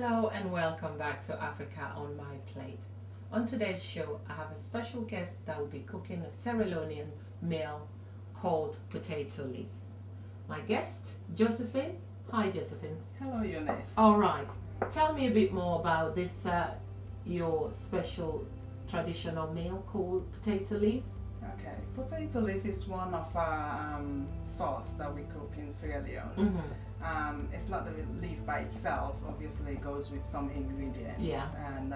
Hello and welcome back to Africa on My Plate. On today's show, I have a special guest that will be cooking a Sierra Leonean meal called potato leaf. My guest, Josephine. Hi, Josephine. Hello, Eunice. All right. Tell me a bit more about this, your special traditional meal called potato leaf. Okay, potato leaf is one of our sauce that we cook in Sierra Leone. Mm-hmm. It's not the leaf by itself. Obviously, it goes with some ingredients. Yeah. And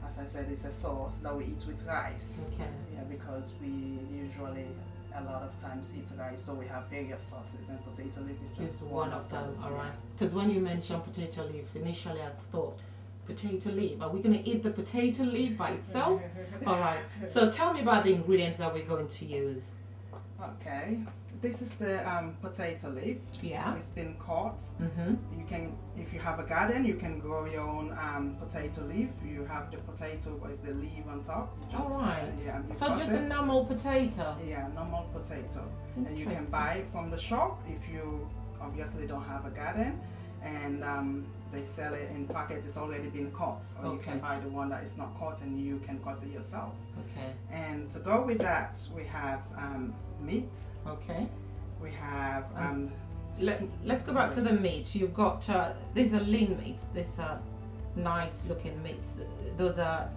as I said, it's a sauce that we eat with rice. Okay. Yeah, because we usually a lot of times eat rice, so we have various sauces, and potato leaf is just It's one of them. All right. Yeah. Because when you mentioned potato leaf, initially I thought, potato leaf, are we going to eat the potato leaf by itself? All right. So tell me about the ingredients that we're going to use. Okay, this is the potato leaf. Yeah. It's been cut. Mm-hmm. You can, if you have a garden, you can grow your own potato leaf. You have the potato, but it's the leaf on top. All right. Yeah. So just a normal potato. Yeah, normal potato. And you can buy it from the shop if you obviously don't have a garden, and they sell it in packets. It's already been cut, or you can buy the one that is not cut and you can cut it yourself. Okay. And to go with that, we have meat. Okay. We have let's go back to the meat. You've got these are lean meats. These are nice looking meats. Those are,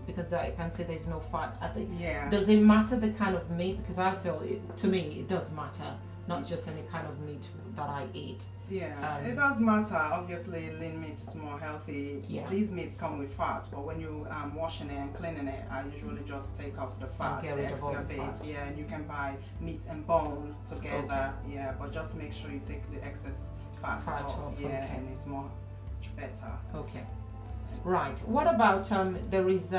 because I can see there's no fat. I think. Yeah. Does it matter the kind of meat? Because I feel to me it does matter. Not just any kind of meat that I eat. Yeah, it does matter. Obviously, lean meat is more healthy. Yeah. These meats come with fat, but when you washing it and cleaning it, I usually just take off the fat, get the rid of all extra the bits. fat. Yeah, and you can buy meat and bone together. Okay. Yeah, but just make sure you take the excess fat off. Yeah, okay. and it's much better. Okay. Right. What about there is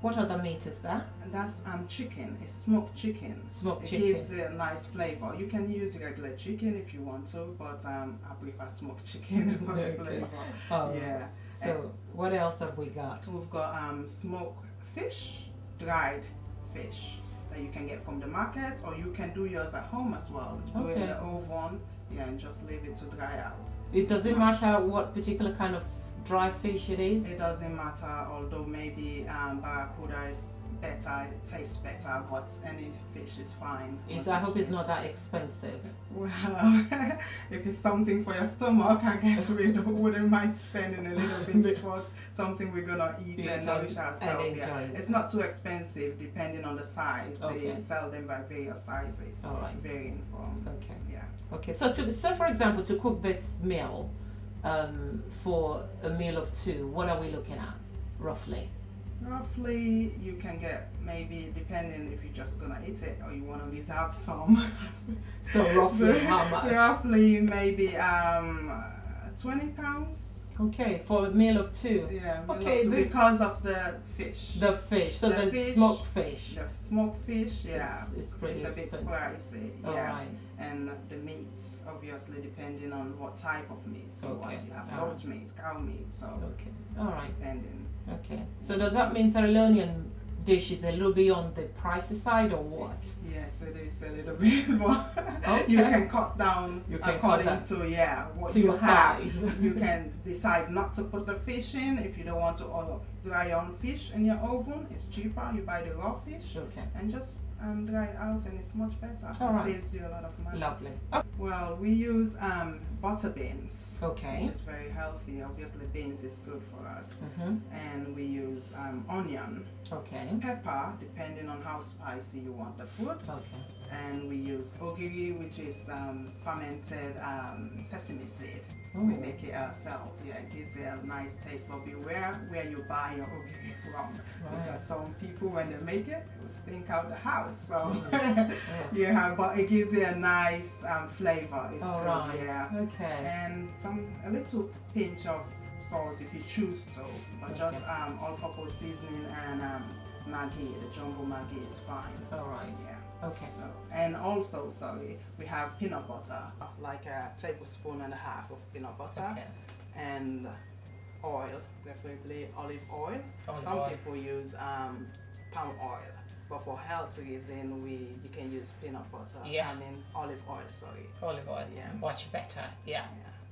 what other meat is there? And that's chicken. It's smoked chicken. Smoked chicken. It gives it a nice flavor. You can use regular chicken if you want to, but I prefer smoked chicken for the flavor. Oh, yeah. So what else have we got? We've got smoked fish, dried fish that you can get from the market, or you can do yours at home as well. Do it in the oven, yeah, and just leave it to dry out. It doesn't matter what particular kind of dry fish it is? It doesn't matter, although maybe barracuda is better, it tastes better, but any fish is fine. I hope it's not that expensive. Well, if it's something for your stomach, I guess we wouldn't mind spending a little bit for something we're gonna eat and nourish ourselves. Yeah. It's not too expensive depending on the size. They sell them by various sizes, varying from. Okay. Yeah. Okay. So for example, to cook this meal, for a meal of two, what are we looking at, roughly? Roughly, you can get maybe, depending if you're just gonna eat it or you want to reserve some. So roughly how much? Roughly maybe 20 pounds. Okay, for a meal of two. Yeah. Okay. Because of the fish. The fish. So the smoked fish. The smoked fish. Yeah. It's pretty expensive. A bit pricey. Yeah. All right. And the meats, obviously, depending on what type of meat you want. You have goat meat, cow meat. So. Okay. All right. Depending. Okay. So does that mean Sierra Leonean dish is a little bit on the pricey side, or what? Yes, it is a little bit, but you can cut down according to what you have. You can decide not to put the fish in if you don't want to dry your own fish in your oven. It's cheaper. You buy the raw fish and just dry it out, and it's much better. It saves you a lot of money. Lovely. Well, we use butter beans. Okay. Which is very healthy. Obviously, beans is good for us. And we use onion. Okay. Pepper, depending on how spicy you want the food. Okay. And we use ogiri, which is fermented sesame seed. Ooh. We make it ourselves. Yeah, it gives it a nice taste. But beware where you buy your ogiri from, because some people, when they make it, will stink out the house. So but it gives it a nice flavor. It's good. Yeah. Okay. And a little pinch of salt if you choose to, but just all-purpose seasoning and Maggi, the jumbo Maggi is fine. All right. Yeah. Okay. So, and also, we have peanut butter, like a tablespoon and a half of peanut butter, and oil, preferably olive oil. Some people use palm oil, but for health reason, you can use peanut butter. Yeah. I mean olive oil. Sorry. Olive oil. Yeah. Much better. Yeah.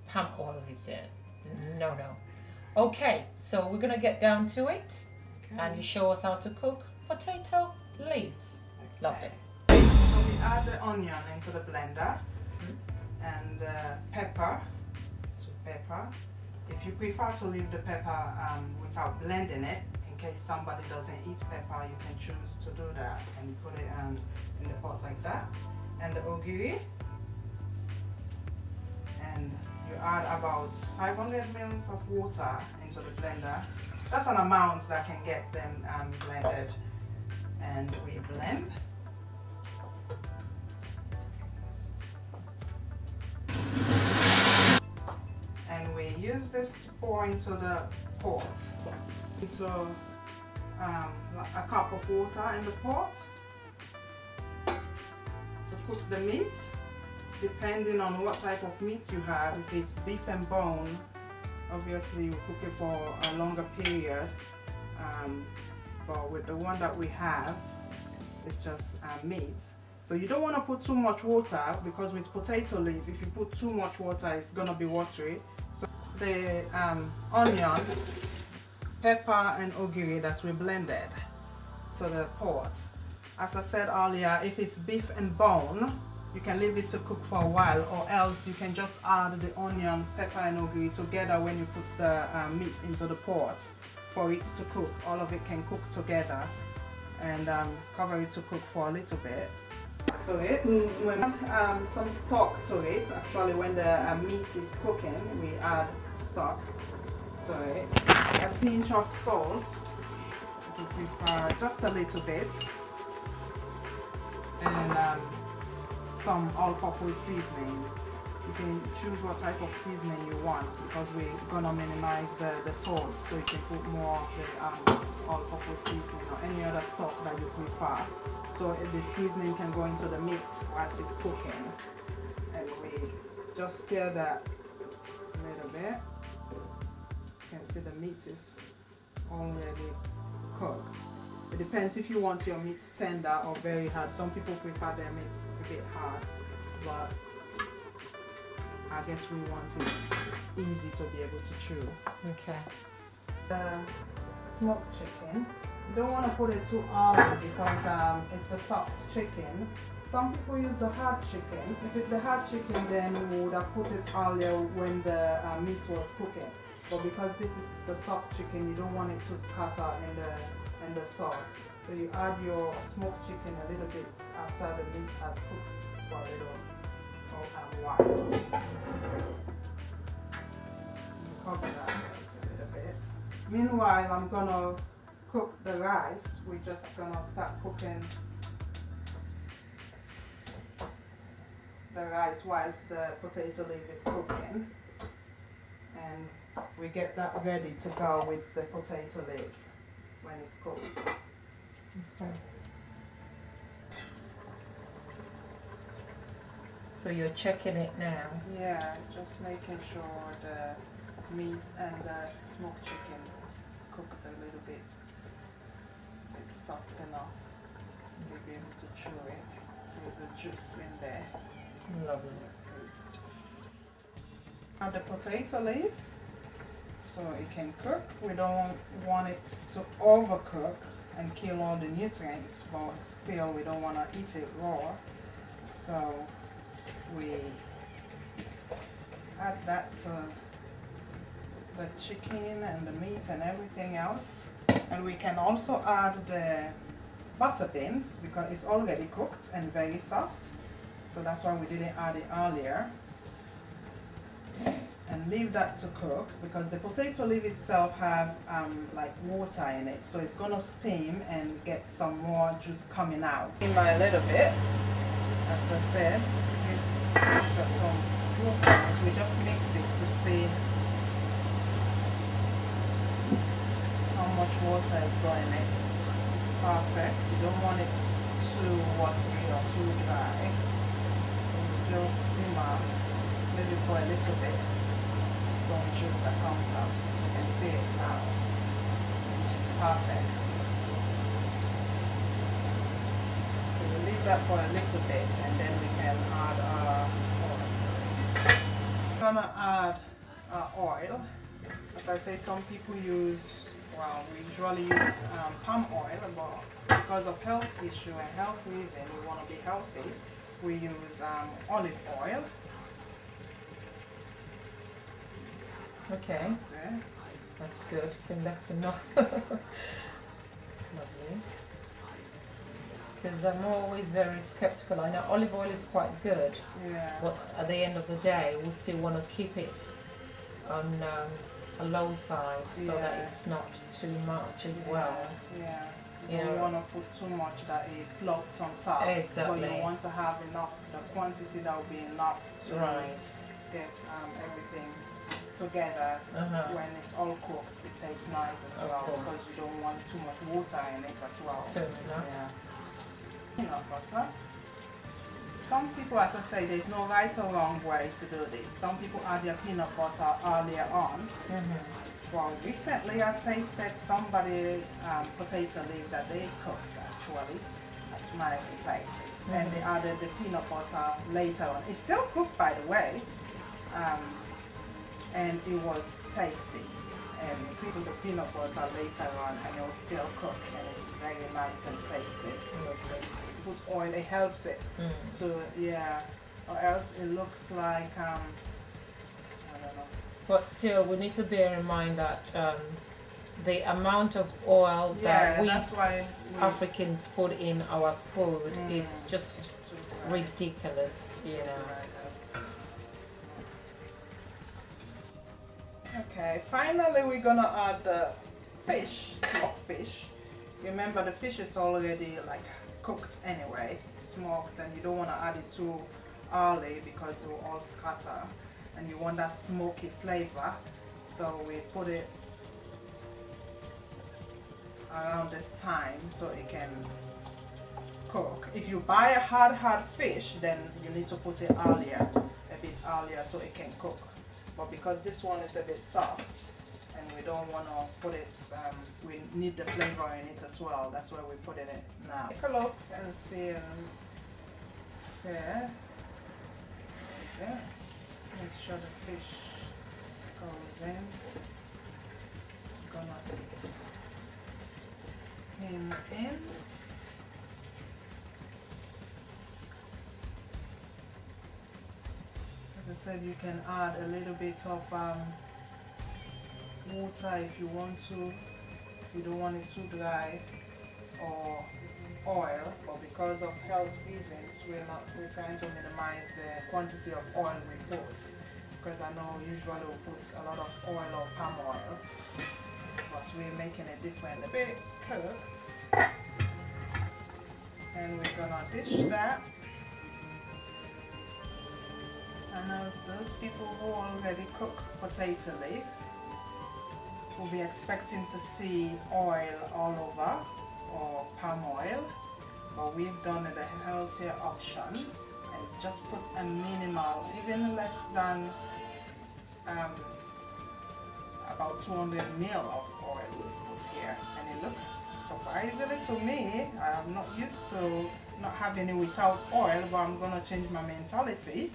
Palm oil, you said. No. Okay, so we're gonna get down to it, and you show us how to cook potato leaves. Lovely. So we add the onion into the blender and pepper. If you prefer to leave the pepper without blending it, in case somebody doesn't eat pepper, you can choose to do that and put it in the pot like that. And the ogiri, and you add about 500 ml of water into the blender. That's an amount that can get them blended, and we blend. And we use this to pour into the pot. Into a cup of water in the pot to cook the meat. Depending on what type of meat you have, if it's beef and bone, obviously you cook it for a longer period. But with the one that we have, it's just meat. So you don't want to put too much water, because with potato leaf, if you put too much water, it's gonna be watery. So the onion, pepper and ogiri that we blended to the pot. As I said earlier, if it's beef and bone, you can leave it to cook for a while, or else you can just add the onion, pepper and ogiri together when you put the meat into the pot for it to cook. All of it can cook together, and cover it to cook for a little bit. To it, some stock to it. Actually, when the meat is cooking, we add stock to it. A pinch of salt, if you prefer, just a little bit, and some all-purpose seasoning. You can choose what type of seasoning you want, because we're gonna minimize the salt, so you can put more of the all-purpose seasoning or any other stock that you prefer, so the seasoning can go into the meat whilst it's cooking. And we just stir that a little bit. You can see the meat is already cooked. It depends if you want your meat tender or very hard. Some people prefer their meat a bit hard, but I guess we want it easy to be able to chew. Okay. The smoked chicken, you don't want to put it too early, because it's the soft chicken. Some people use the hard chicken. If it's the hard chicken, then we would have put it earlier when the meat was cooking. But because this is the soft chicken, you don't want it to scatter in the sauce. So you add your smoked chicken a little bit after the meat has cooked for a little while. Cover that a little bit. Meanwhile, I'm gonna cook the rice. We're just gonna start cooking the rice whilst the potato leaf is cooking, and we get that ready to go with the potato leaf when it's cooked. Okay. So you're checking it now? Yeah, just making sure the meat and the smoked chicken cooked a little bit. It's soft enough to be able to chew it. See the juice in there. Lovely. Now the potato leaf, so it can cook. We don't want it to overcook and kill all the nutrients, but still we don't want to eat it raw. So we add that to the chicken and the meat and everything else. And we can also add the butter beans, because it's already cooked and very soft. So that's why we didn't add it earlier. And leave that to cook, because the potato leaf itself have like water in it, so it's gonna steam and get some more juice coming out. Steam by a little bit, as I said. See, it's got some water in it. We just mix it to see how much water is going in it. It's perfect. You don't want it too watery or too dry. It will still simmer maybe for a little bit. Some juice that comes out. You can see it now, which is perfect. So we leave that for a little bit, and then we can add our oil to it. I'm gonna add oil. As I say, some people use, well, we usually use palm oil, but because of health issue and health reason, we want to be healthy, we use olive oil. Okay, that's good. I think that's enough. Lovely. Because I'm always very skeptical. I know olive oil is quite good, but at the end of the day, we still want to keep it on a low side so that it's not too much as well. Yeah. You don't want to put too much that it floats on top. Exactly. But you want to have enough, the quantity that will be enough to get everything together. When it's all cooked, it tastes nice as well, because you don't want too much water in it as well. Fair enough. Yeah. Peanut butter. Some people, as I say, there's no right or wrong way to do this. Some people add their peanut butter earlier on. Well, recently I tasted somebody's potato leaf that they cooked actually at my place, and they added the peanut butter later on. It's still cooked, by the way, and it was tasty. And see the peanut butter later on, and it was still cooked, and it's very nice and tasty. Put oil, it helps it to, or else it looks like I don't know. But still, we need to bear in mind that the amount of oil that we Africans put in our food is just ridiculous, you know. Okay, finally we're gonna add the fish, smoked fish. Remember, the fish is already like cooked anyway, smoked, and you don't want to add it too early because it will all scatter, and you want that smoky flavor. So we put it around this time so it can cook. If you buy a hard fish, then you need to put it earlier, a bit earlier, so it can cook. But because this one is a bit soft and we don't want to put it, we need the flavor in it as well. That's why we put it in now. Take a look and see there. Okay. Make sure the fish goes in. It's gonna steam in. As I said, you can add a little bit of water if you want to, if you don't want it too dry, or oil, but because of health reasons, we're trying to minimize the quantity of oil we put, because I know usually we put a lot of oil or palm oil, but we're making it different, a bit cooked, and we're gonna dish that. And as those people who already cook potato leaf will be expecting to see oil all over, or palm oil, but we've done it a healthier option and just put a minimal, even less than about 200 ml of oil we've put here, and it looks surprisingly to me, I'm not used to not having it without oil, but I'm gonna change my mentality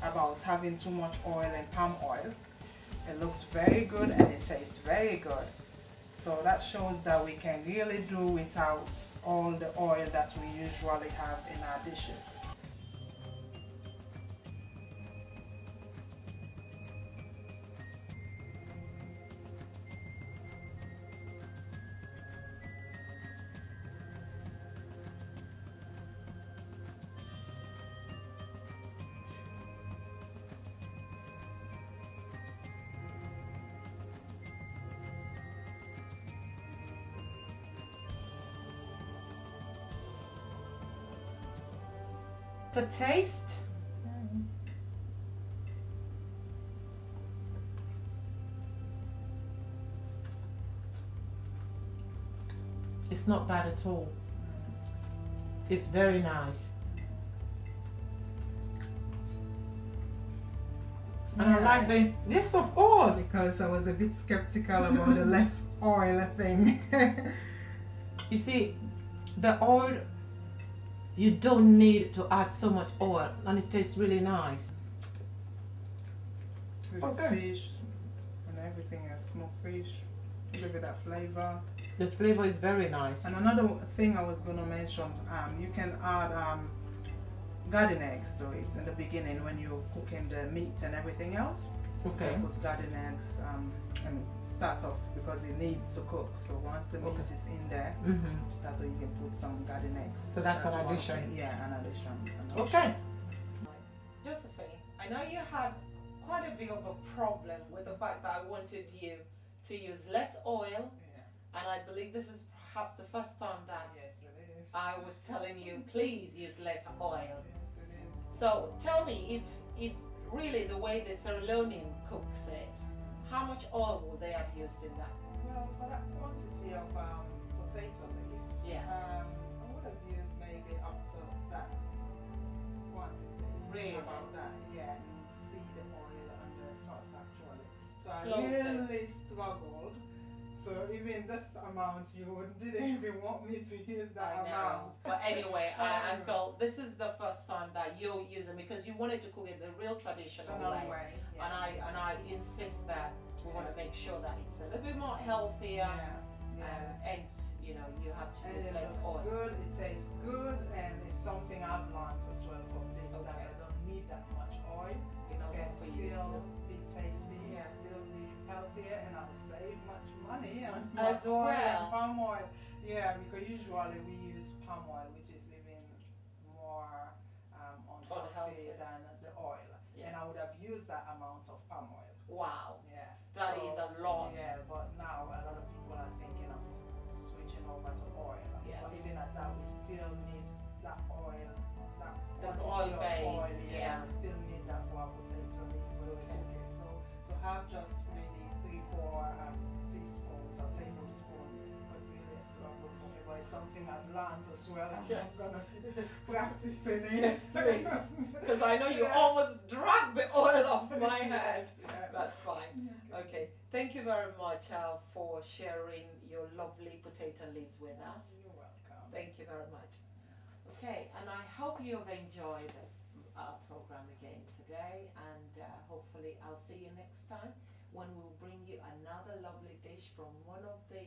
about having too much oil and palm oil. It looks very good and it tastes very good. So that shows that we can really do without all the oil that we usually have in our dishes. The taste. It's not bad at all. It's very nice. And I like the, yes, of course. Because I was a bit skeptical about the less oil thing. You see, the oil, you don't need to add so much oil, and it tastes really nice. with the fish and everything else, smoked fish. Give it that flavor. The flavor is very nice. And another thing I was gonna mention, you can add garden eggs to it in the beginning when you're cooking the meat and everything else. Okay. Put garden eggs and start off because it needs to cook. So once the meat is in there, you can put some garden eggs. So that's an addition. Yeah, an addition. Okay. Josephine, I know you had quite a bit of a problem with the fact that I wanted you to use less oil, and I believe this is perhaps the first time that I was telling you please use less oil. Yes, it is. So tell me, if really the way the Sierra Leonean cooks it, how much oil would they have used in that? Well, for that quantity of potato leaf, I would have used maybe up to that quantity. Really? About that, yeah. You see the oil and the sauce actually. So I Floating. really struggled. So even this amount, you didn't even want me to use that amount. But anyway, I felt this is the first time that you're using, because you wanted to cook it the real traditional way. Yeah. And I insist that we want to make sure that it's a little bit more healthier. And you know, you have to use less oil. Good, it tastes good, and it's something I've learned as well from this, that I don't need that much oil. You know, It for can you still be tasty, Yeah. still be healthier, and I'll save much money on As oil well. and palm oil. Yeah, because usually we use palm oil, which is even more unhealthy than the oil. Yeah. And I would have used that amount of palm oil. Wow. Yeah. That is a lot. Yeah, but now a lot of people are thinking of switching over to oil. Yes. But even at that, we still need that oil, that The quantity oil of base, oil. yeah. We still need that for our potato leaf when we cook it. So to have just maybe 3-4 teaspoons or tablespoons was really a struggle for me. But it's something I've learned as well. I'm gonna practice in it. Yes, please. Because I know you almost dragged the oil off my head. Yeah. That's fine. Okay. Thank you very much for sharing your lovely potato leaves with us. You're welcome. Thank you very much. Okay, and I hope you've enjoyed our program again today, and hopefully I'll see you next time when we'll bring you another lovely dish from one of the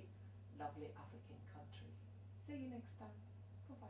lovely African countries. See you next time. Bye-bye.